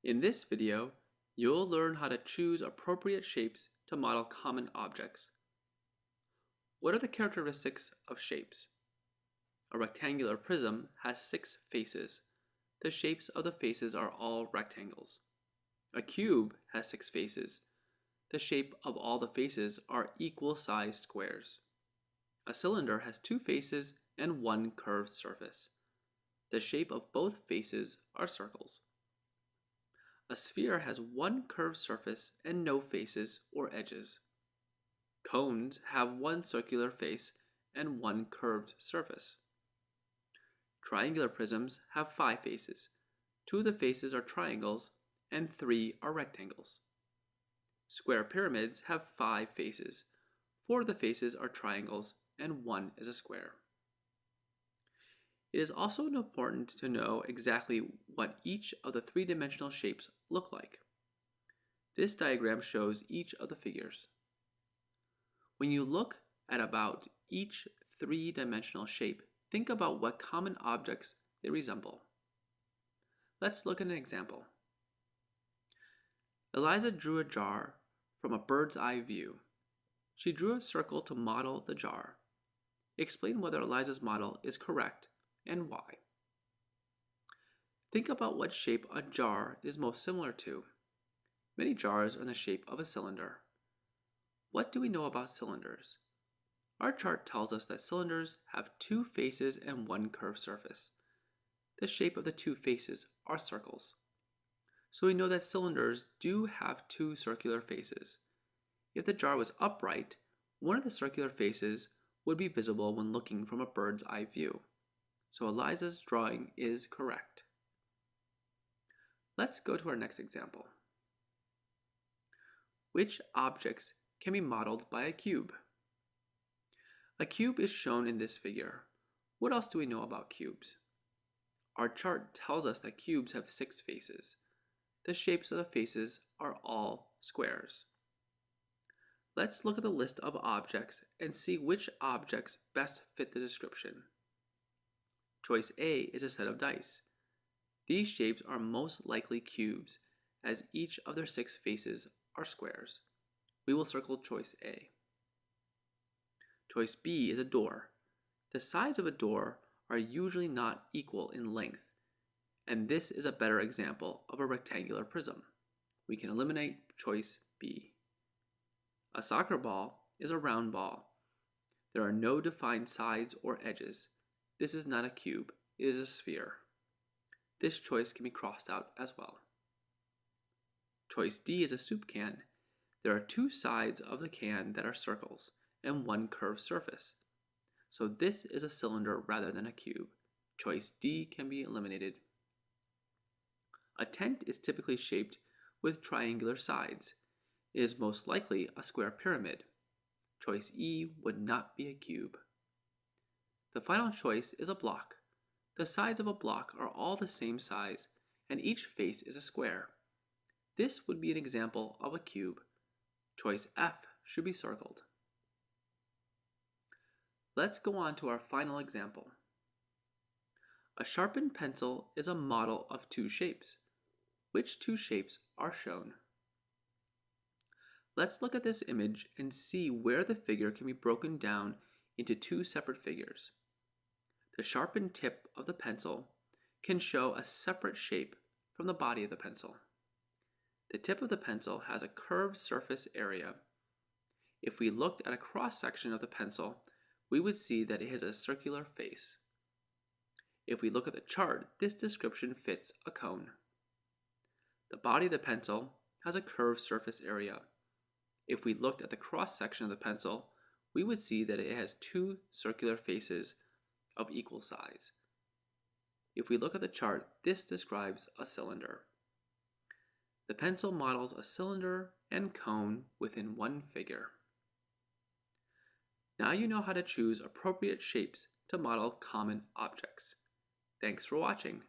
In this video, you'll learn how to choose appropriate shapes to model common objects. What are the characteristics of shapes? A rectangular prism has 6 faces. The shapes of the faces are all rectangles. A cube has 6 faces. The shape of all the faces are equal-sized squares. A cylinder has 2 faces and 1 curved surface. The shape of both faces are circles. A sphere has 1 curved surface and no faces or edges. Cones have 1 circular face and 1 curved surface. Triangular prisms have 5 faces. 2 of the faces are triangles and 3 are rectangles. Square pyramids have 5 faces. 4 of the faces are triangles and 1 is a square. It is also important to know exactly what each of the 3-dimensional shapes look like. This diagram shows each of the figures. When you look at about each 3-dimensional shape, think about what common objects they resemble. Let's look at an example. Eliza drew a jar from a bird's eye view. She drew a circle to model the jar. Explain whether Eliza's model is correct and why. Think about what shape a jar is most similar to. Many jars are in the shape of a cylinder. What do we know about cylinders? Our chart tells us that cylinders have 2 faces and 1 curved surface. The shape of the 2 faces are circles. So we know that cylinders do have 2 circular faces. If the jar was upright, one of the circular faces would be visible when looking from a bird's eye view. So Eliza's drawing is correct. Let's go to our next example. Which objects can be modeled by a cube? A cube is shown in this figure. What else do we know about cubes? Our chart tells us that cubes have 6 faces. The shapes of the faces are all squares. Let's look at the list of objects and see which objects best fit the description. Choice A is a set of dice. These shapes are most likely cubes, as each of their 6 faces are squares. We will circle choice A. Choice B is a door. The sides of a door are usually not equal in length, and this is a better example of a rectangular prism. We can eliminate choice B. A soccer ball is a round ball. There are no defined sides or edges. This is not a cube, it is a sphere. This choice can be crossed out as well. Choice D is a soup can. There are 2 sides of the can that are circles and 1 curved surface. So this is a cylinder rather than a cube. Choice D can be eliminated. A tent is typically shaped with triangular sides. It is most likely a square pyramid. Choice E would not be a cube. The final choice is a block. The sides of a block are all the same size, and each face is a square. This would be an example of a cube. Choice F should be circled. Let's go on to our final example. A sharpened pencil is a model of 2 shapes. Which 2 shapes are shown? Let's look at this image and see where the figure can be broken down into 2 separate figures. The sharpened tip of the pencil can show a separate shape from the body of the pencil. The tip of the pencil has a curved surface area. If we looked at a cross-section of the pencil, we would see that it has a circular face. If we look at the chart, this description fits a cone. The body of the pencil has a curved surface area. If we looked at the cross-section of the pencil, we would see that it has 2 circular faces of equal size. If we look at the chart, this describes a cylinder. The pencil models a cylinder and cone within one figure. Now you know how to choose appropriate shapes to model common objects. Thanks for watching.